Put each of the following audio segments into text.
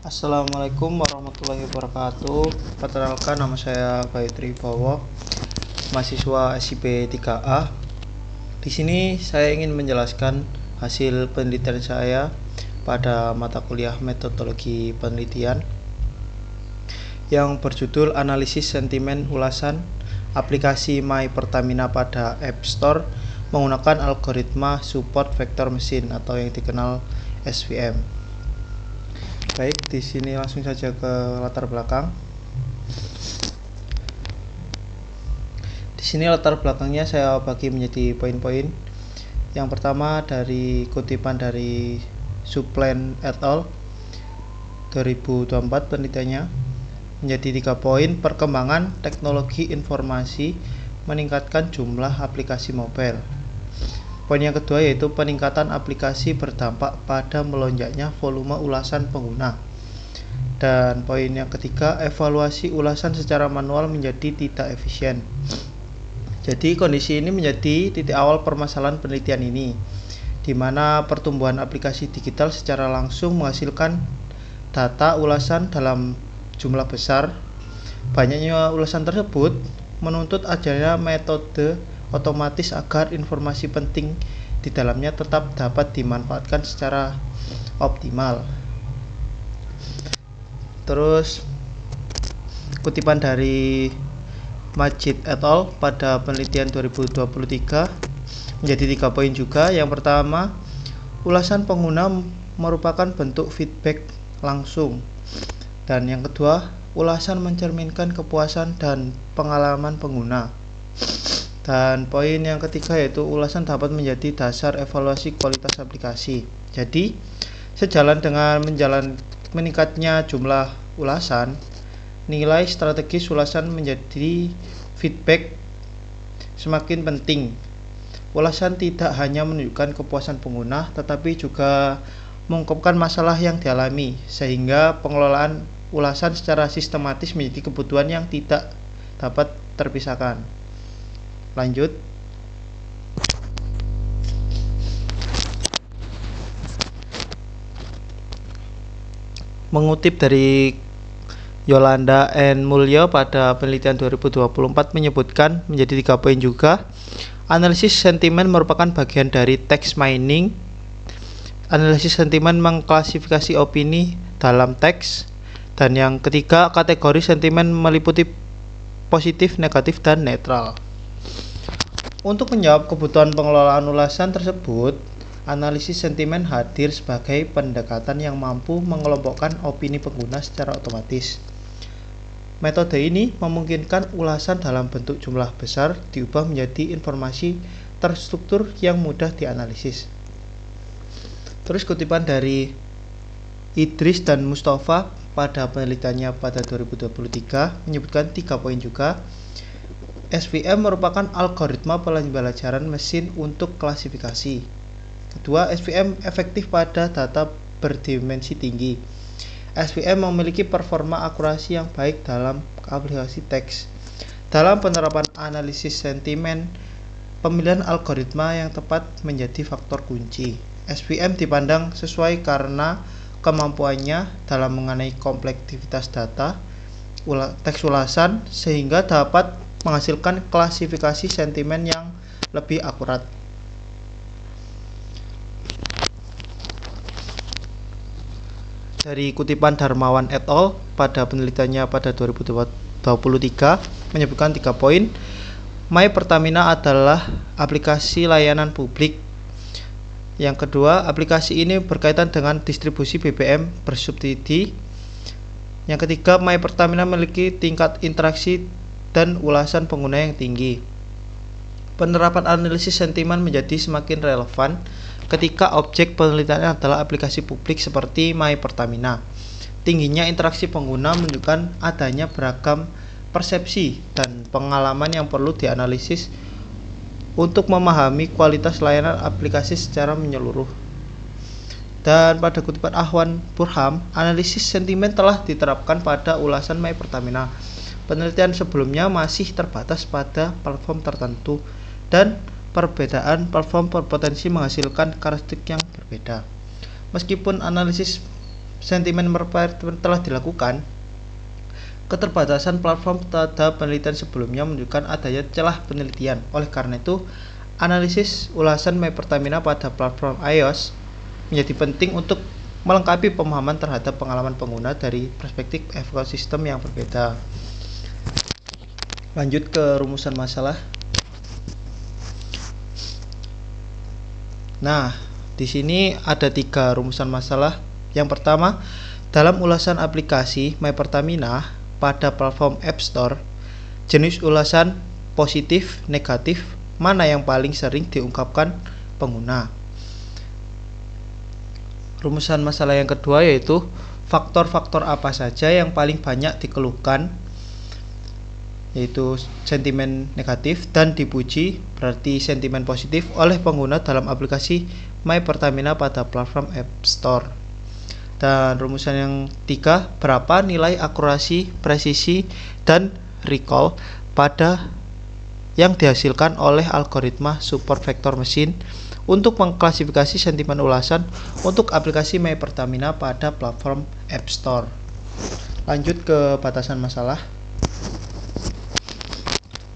Assalamualaikum warahmatullahi wabarakatuh. Perkenalkan, nama saya Bayu Tribowo, mahasiswa SIP 3A. Di sini saya ingin menjelaskan hasil penelitian saya pada mata kuliah metodologi penelitian yang berjudul Analisis Sentimen Ulasan Aplikasi My Pertamina pada App Store menggunakan algoritma support vector machine atau yang dikenal SVM. Baik, di sini langsung saja ke latar belakang. Di sini latar belakangnya saya bagi menjadi poin-poin. Yang pertama dari kutipan dari Suplan et al. 2024 penelitiannya menjadi 3 poin. Perkembangan teknologi informasi meningkatkan jumlah aplikasi mobile. Poin yang kedua yaitu peningkatan aplikasi berdampak pada melonjaknya volume ulasan pengguna. Dan poin yang ketiga, evaluasi ulasan secara manual menjadi tidak efisien. Jadi kondisi ini menjadi titik awal permasalahan penelitian ini, di mana pertumbuhan aplikasi digital secara langsung menghasilkan data ulasan dalam jumlah besar. Banyaknya ulasan tersebut menuntut adanya metode otomatis agar informasi penting di dalamnya tetap dapat dimanfaatkan secara optimal. Terus kutipan dari Majid et al. Pada penelitian 2023 menjadi 3 poin juga. Yang pertama, ulasan pengguna merupakan bentuk feedback langsung. Dan yang kedua, ulasan mencerminkan kepuasan dan pengalaman pengguna. Dan poin yang ketiga yaitu ulasan dapat menjadi dasar evaluasi kualitas aplikasi. Jadi, sejalan dengan meningkatnya jumlah ulasan, nilai strategis ulasan menjadi feedback semakin penting. Ulasan tidak hanya menunjukkan kepuasan pengguna, tetapi juga mengungkapkan masalah yang dialami, sehingga pengelolaan ulasan secara sistematis menjadi kebutuhan yang tidak dapat terpisahkan. Lanjut. Mengutip dari Yolanda N. Mulyo pada penelitian 2024 menyebutkan menjadi 3 poin juga. Analisis sentimen merupakan bagian dari text mining. Analisis sentimen mengklasifikasi opini dalam teks. Dan yang ketiga, kategori sentimen meliputi positif, negatif, dan netral. Untuk menjawab kebutuhan pengelolaan ulasan tersebut, analisis sentimen hadir sebagai pendekatan yang mampu mengelompokkan opini pengguna secara otomatis. Metode ini memungkinkan ulasan dalam bentuk jumlah besar diubah menjadi informasi terstruktur yang mudah dianalisis. Terus kutipan dari Idris dan Mustafa pada penelitiannya pada 2023 menyebutkan 3 poin juga. SVM merupakan algoritma pembelajaran mesin untuk klasifikasi. Kedua, SVM efektif pada data berdimensi tinggi. SVM memiliki performa akurasi yang baik dalam aplikasi teks. Dalam penerapan analisis sentimen, pemilihan algoritma yang tepat menjadi faktor kunci. SVM dipandang sesuai karena kemampuannya dalam mengenai kompleksitas data teks ulasan sehingga dapat menghasilkan klasifikasi sentimen yang lebih akurat. Dari kutipan Darmawan et al. Pada penelitiannya pada 2023 menyebutkan 3 poin. My Pertamina adalah aplikasi layanan publik. Yang kedua, aplikasi ini berkaitan dengan distribusi BBM bersubsidi. Yang ketiga, My Pertamina memiliki tingkat interaksi dan ulasan pengguna yang tinggi. Penerapan analisis sentimen menjadi semakin relevan ketika objek penelitian adalah aplikasi publik seperti My Pertamina. Tingginya interaksi pengguna menunjukkan adanya beragam persepsi dan pengalaman yang perlu dianalisis untuk memahami kualitas layanan aplikasi secara menyeluruh. Dan pada kutipan Ahwan Burham, analisis sentimen telah diterapkan pada ulasan My Pertamina. Penelitian sebelumnya masih terbatas pada platform tertentu dan perbedaan platform berpotensi menghasilkan karakteristik yang berbeda. Meskipun analisis sentimen telah dilakukan, keterbatasan platform pada penelitian sebelumnya menunjukkan adanya celah penelitian. Oleh karena itu, analisis ulasan My Pertamina pada platform iOS menjadi penting untuk melengkapi pemahaman terhadap pengalaman pengguna dari perspektif ekosistem yang berbeda. Lanjut ke rumusan masalah. Nah, di sini ada 3 rumusan masalah. Yang pertama, dalam ulasan aplikasi My Pertamina pada platform App Store, jenis ulasan positif, negatif, mana yang paling sering diungkapkan pengguna? Rumusan masalah yang kedua yaitu faktor-faktor apa saja yang paling banyak dikeluhkan, yaitu sentimen negatif dan dipuji, berarti sentimen positif, oleh pengguna dalam aplikasi My Pertamina pada platform App Store. Dan rumusan yang 3, berapa nilai akurasi, presisi, dan recall pada yang dihasilkan oleh algoritma support vector machine untuk mengklasifikasi sentimen ulasan untuk aplikasi My Pertamina pada platform App Store. Lanjut ke batasan masalah.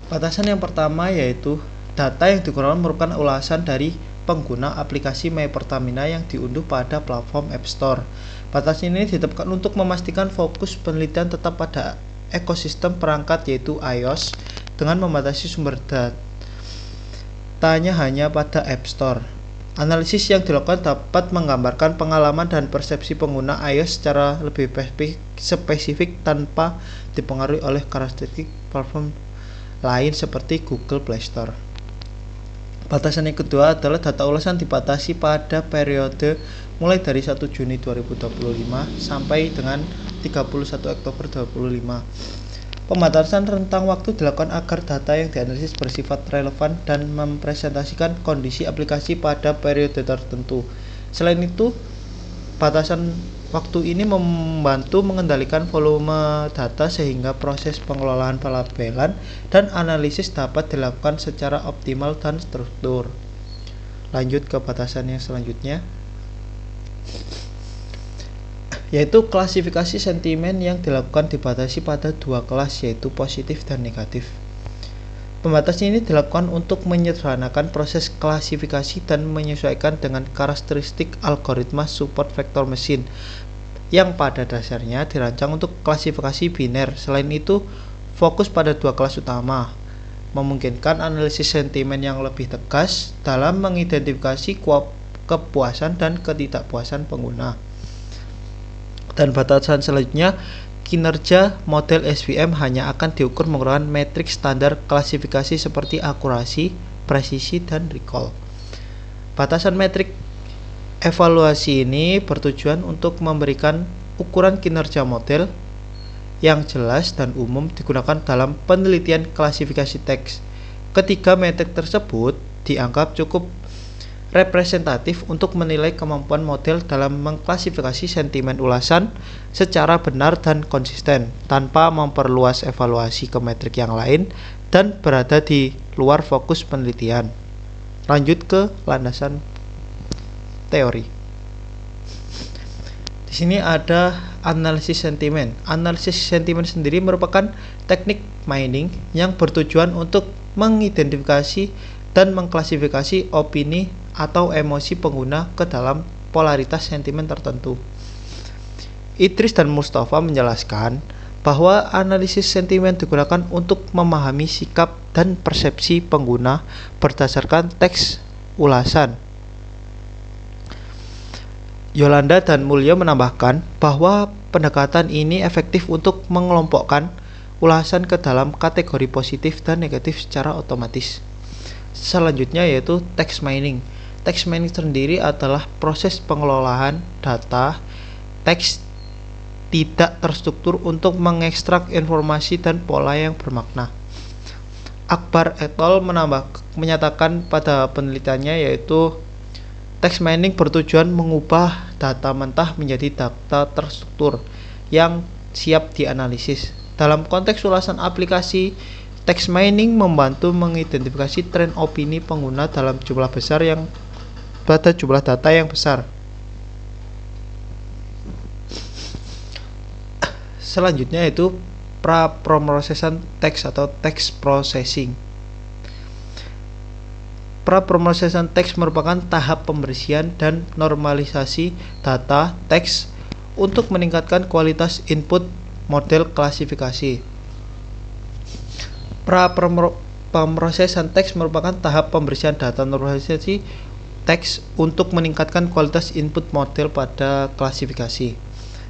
Batasan yang pertama yaitu data yang digunakan merupakan ulasan dari pengguna aplikasi My Pertamina yang diunduh pada platform App Store. Batasan ini ditetapkan untuk memastikan fokus penelitian tetap pada ekosistem perangkat yaitu iOS dengan membatasi sumber datanya hanya pada App Store. Analisis yang dilakukan dapat menggambarkan pengalaman dan persepsi pengguna iOS secara lebih spesifik tanpa dipengaruhi oleh karakteristik platform lain seperti Google Play Store. Batasan yang kedua adalah data ulasan dibatasi pada periode mulai dari 1 Juni 2025 sampai dengan 31 Oktober 2025. Pembatasan rentang waktu dilakukan agar data yang dianalisis bersifat relevan dan mempresentasikan kondisi aplikasi pada periode tertentu. Selain itu, batasan waktu ini membantu mengendalikan volume data sehingga proses pengelolaan pelabelan dan analisis dapat dilakukan secara optimal dan struktur. Lanjut ke batasan yang selanjutnya, yaitu klasifikasi sentimen yang dilakukan dibatasi pada 2 kelas, yaitu positif dan negatif. Pembatasan ini dilakukan untuk menyederhanakan proses klasifikasi dan menyesuaikan dengan karakteristik algoritma support vector machine yang pada dasarnya dirancang untuk klasifikasi biner. Selain itu, fokus pada 2 kelas utama, memungkinkan analisis sentimen yang lebih tegas dalam mengidentifikasi kepuasan dan ketidakpuasan pengguna. Dan batasan selanjutnya, kinerja model SVM hanya akan diukur menggunakan metrik standar klasifikasi seperti akurasi, presisi, dan recall. Batasan metrik evaluasi ini bertujuan untuk memberikan ukuran kinerja model yang jelas dan umum digunakan dalam penelitian klasifikasi teks. Ketiga metrik tersebut dianggap cukup representatif untuk menilai kemampuan model dalam mengklasifikasi sentimen ulasan secara benar dan konsisten tanpa memperluas evaluasi ke metrik yang lain dan berada di luar fokus penelitian. Lanjut ke landasan teori. Di sini ada analisis sentimen. Analisis sentimen sendiri merupakan teknik mining yang bertujuan untuk mengidentifikasi dan mengklasifikasi opini atau emosi pengguna ke dalam polaritas sentimen tertentu. Idris dan Mustafa menjelaskan bahwa analisis sentimen digunakan untuk memahami sikap dan persepsi pengguna berdasarkan teks ulasan. Yolanda dan Mulyo menambahkan bahwa pendekatan ini efektif untuk mengelompokkan ulasan ke dalam kategori positif dan negatif secara otomatis. Selanjutnya yaitu text mining. Text mining sendiri adalah proses pengelolaan data teks tidak terstruktur untuk mengekstrak informasi dan pola yang bermakna. Akbar et al. Menyatakan pada penelitiannya yaitu text mining bertujuan mengubah data mentah menjadi data terstruktur yang siap dianalisis. Dalam konteks ulasan aplikasi, text mining membantu mengidentifikasi tren opini pengguna dalam jumlah besar yang pada jumlah data yang besar. Selanjutnya yaitu pra-pemrosesan teks atau text processing. Pra-pemrosesan teks merupakan tahap pembersihan dan normalisasi data teks untuk meningkatkan kualitas input model klasifikasi. Pra-pemrosesan teks merupakan tahap pembersihan data normalisasi teks untuk meningkatkan kualitas input model pada klasifikasi.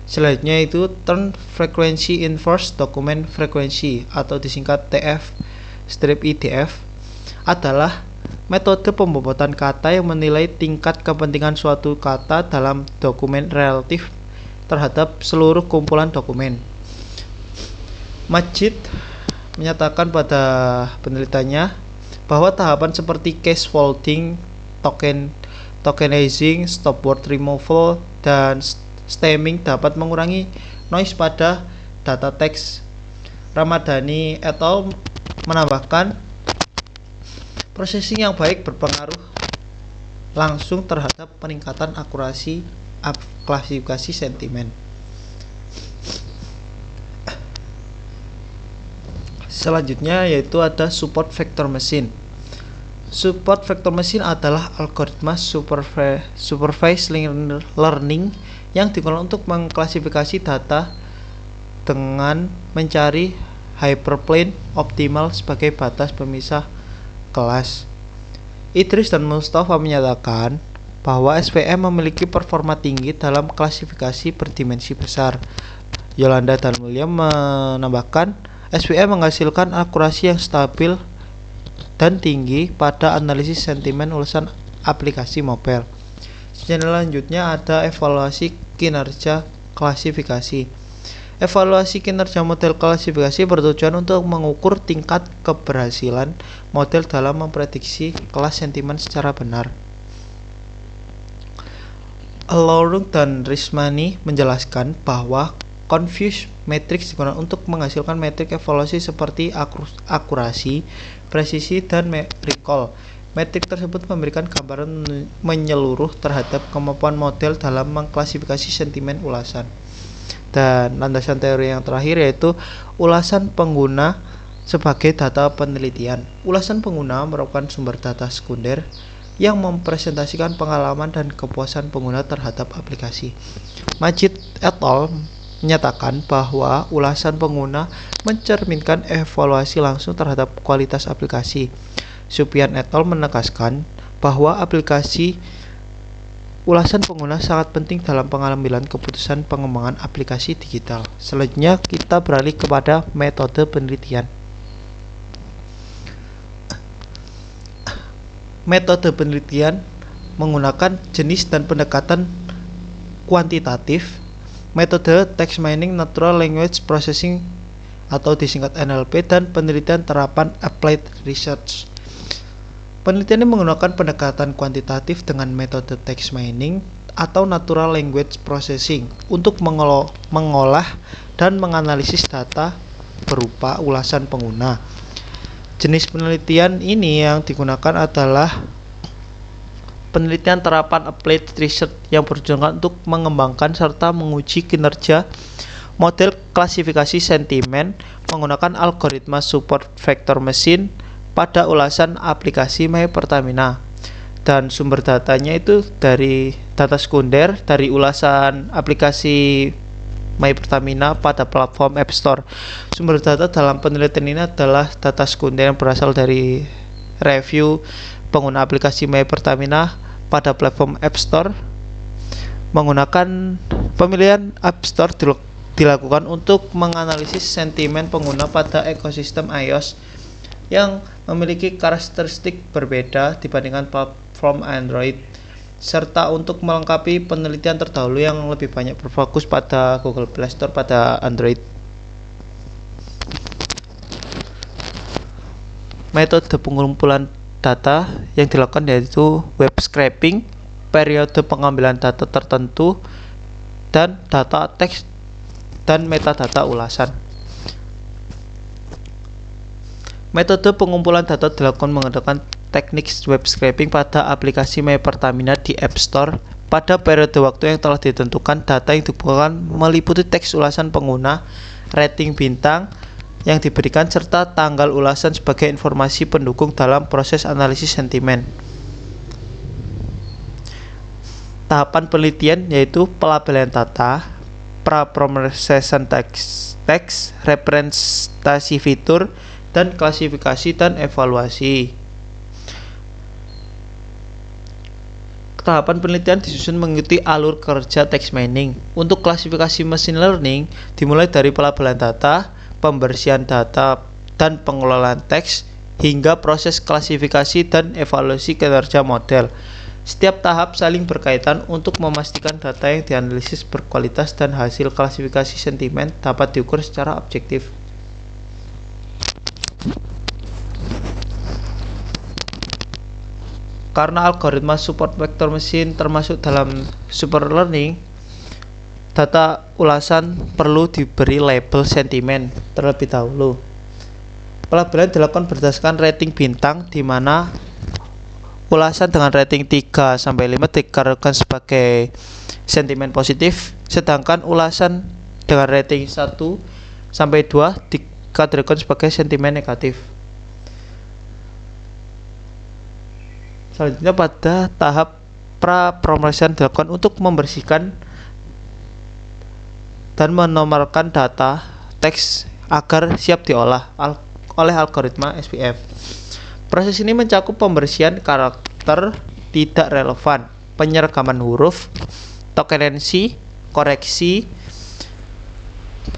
Selanjutnya itu Turn Frequency Inverse Document Frequency atau disingkat TF-IDF adalah metode pembobotan kata yang menilai tingkat kepentingan suatu kata dalam dokumen relatif terhadap seluruh kumpulan dokumen. Majid menyatakan pada penelitiannya bahwa tahapan seperti case folding, tokenizing, stop word removal, dan stemming dapat mengurangi noise pada data teks. Ramadhani et al. Menambahkan, processing yang baik berpengaruh langsung terhadap peningkatan akurasi klasifikasi sentimen. Selanjutnya yaitu ada support vector machine. Support vector machine adalah algoritma supervised learning yang digunakan untuk mengklasifikasi data dengan mencari hyperplane optimal sebagai batas pemisah kelas. Idris dan Mustafa menyatakan bahwa SVM memiliki performa tinggi dalam klasifikasi berdimensi besar. Yolanda dan Mulya menambahkan SVM menghasilkan akurasi yang stabil dan tinggi pada analisis sentimen ulasan aplikasi mobile. Selanjutnya ada evaluasi kinerja klasifikasi. Evaluasi kinerja model klasifikasi bertujuan untuk mengukur tingkat keberhasilan model dalam memprediksi kelas sentimen secara benar. Lorung dan Rismani menjelaskan bahwa Confuse matrix digunakan untuk menghasilkan metrik evaluasi seperti akurasi, presisi, dan recall. Metrik tersebut memberikan gambaran menyeluruh terhadap kemampuan model dalam mengklasifikasi sentimen ulasan. Dan landasan teori yang terakhir yaitu ulasan pengguna sebagai data penelitian. Ulasan pengguna merupakan sumber data sekunder yang mempresentasikan pengalaman dan kepuasan pengguna terhadap aplikasi. Majid et al. Menyatakan bahwa ulasan pengguna mencerminkan evaluasi langsung terhadap kualitas aplikasi. Supian et al. Menegaskan bahwa ulasan pengguna sangat penting dalam pengambilan keputusan pengembangan aplikasi digital. Selanjutnya kita beralih kepada metode penelitian. Metode penelitian menggunakan jenis dan pendekatan kuantitatif, metode text mining, natural language processing atau disingkat NLP, dan penelitian terapan applied research. Penelitian ini menggunakan pendekatan kuantitatif dengan metode text mining atau natural language processing untuk mengolah dan menganalisis data berupa ulasan pengguna. Jenis penelitian ini yang digunakan adalah penelitian terapan applied research yang bertujuan untuk mengembangkan serta menguji kinerja model klasifikasi sentimen menggunakan algoritma support vector machine pada ulasan aplikasi My Pertamina. Dan sumber datanya itu dari data sekunder dari ulasan aplikasi My Pertamina pada platform App Store. Sumber data dalam penelitian ini adalah data sekunder yang berasal dari review pengguna aplikasi My Pertamina pada platform App Store. Menggunakan pemilihan App Store dilakukan untuk menganalisis sentimen pengguna pada ekosistem iOS yang memiliki karakteristik berbeda dibandingkan platform Android, serta untuk melengkapi penelitian terdahulu yang lebih banyak berfokus pada Google Play Store pada Android. Metode pengumpulan data yang dilakukan yaitu web scraping, periode pengambilan data tertentu, dan data teks dan metadata ulasan. Metode pengumpulan data dilakukan menggunakan teknik web scraping pada aplikasi My Pertamina di App Store pada periode waktu yang telah ditentukan. Data yang dibutuhkan meliputi teks ulasan pengguna, rating bintang yang diberikan, serta tanggal ulasan sebagai informasi pendukung dalam proses analisis sentimen. Tahapan penelitian yaitu pelabelan data, pra-processing teks, representasi fitur, dan klasifikasi dan evaluasi. Tahapan penelitian disusun mengikuti alur kerja text mining. Untuk klasifikasi machine learning dimulai dari pelabelan data, pembersihan data, dan pengelolaan teks, hingga proses klasifikasi dan evaluasi kinerja model. Setiap tahap saling berkaitan untuk memastikan data yang dianalisis berkualitas dan hasil klasifikasi sentimen dapat diukur secara objektif. Karena algoritma support vector machine termasuk dalam super learning, data ulasan perlu diberi label sentimen terlebih dahulu. Pelabelan dilakukan berdasarkan rating bintang, di mana ulasan dengan rating 3-5 dikategorikan sebagai sentimen positif, sedangkan ulasan dengan rating 1-2 dikategorikan sebagai sentimen negatif. Selanjutnya pada tahap pra-processing dilakukan untuk membersihkan dan menomorkan data teks agar siap diolah oleh algoritma SVM. Proses ini mencakup pembersihan karakter tidak relevan, penyeragaman huruf, tokenensi, koreksi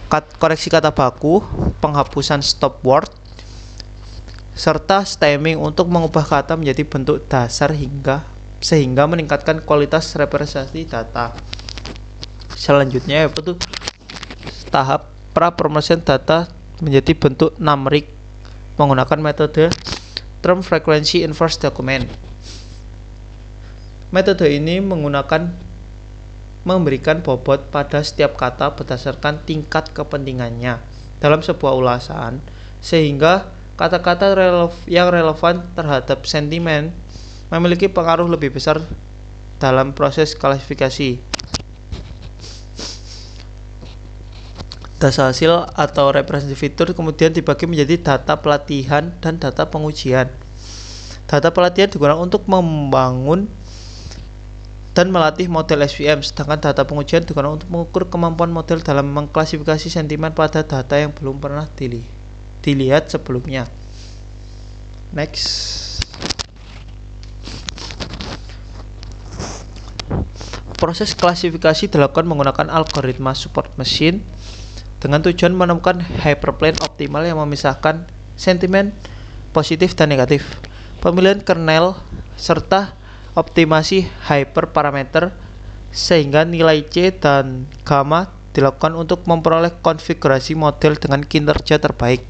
kata baku, penghapusan stop word, serta stemming untuk mengubah kata menjadi bentuk dasar sehingga meningkatkan kualitas representasi data. Selanjutnya yaitu tahap pra-processing data menjadi bentuk numerik menggunakan metode term frequency inverse document. Metode ini memberikan bobot pada setiap kata berdasarkan tingkat kepentingannya dalam sebuah ulasan, sehingga kata-kata yang relevan terhadap sentimen memiliki pengaruh lebih besar dalam proses klasifikasi. Data hasil atau representasi fitur kemudian dibagi menjadi data pelatihan dan data pengujian. Data pelatihan digunakan untuk membangun dan melatih model SVM, sedangkan data pengujian digunakan untuk mengukur kemampuan model dalam mengklasifikasi sentimen pada data yang belum pernah dilihat sebelumnya. Next. Proses klasifikasi dilakukan menggunakan algoritma support machine dengan tujuan menemukan hyperplane optimal yang memisahkan sentimen positif dan negatif, pemilihan kernel, serta optimasi hyperparameter, sehingga nilai C dan gamma dilakukan untuk memperoleh konfigurasi model dengan kinerja terbaik.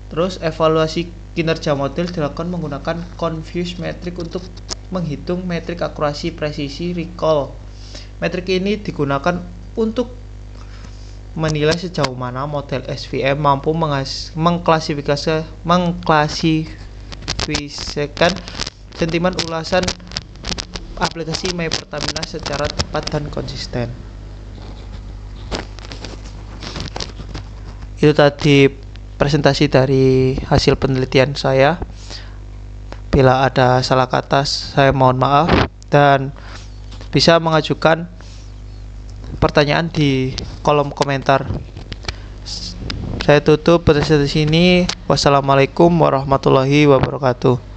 Terus evaluasi kinerja model dilakukan menggunakan confuse metric untuk menghitung metrik akurasi presisi recall. Metrik ini digunakan untuk menilai sejauh mana model SVM mampu mengklasifikasikan sentimen ulasan aplikasi My Pertamina secara tepat dan konsisten. Itu tadi presentasi dari hasil penelitian saya. Bila ada salah kata, saya mohon maaf, dan bisa mengajukan pertanyaan di kolom komentar. Saya tutup presentasi ini. Wassalamualaikum warahmatullahi wabarakatuh.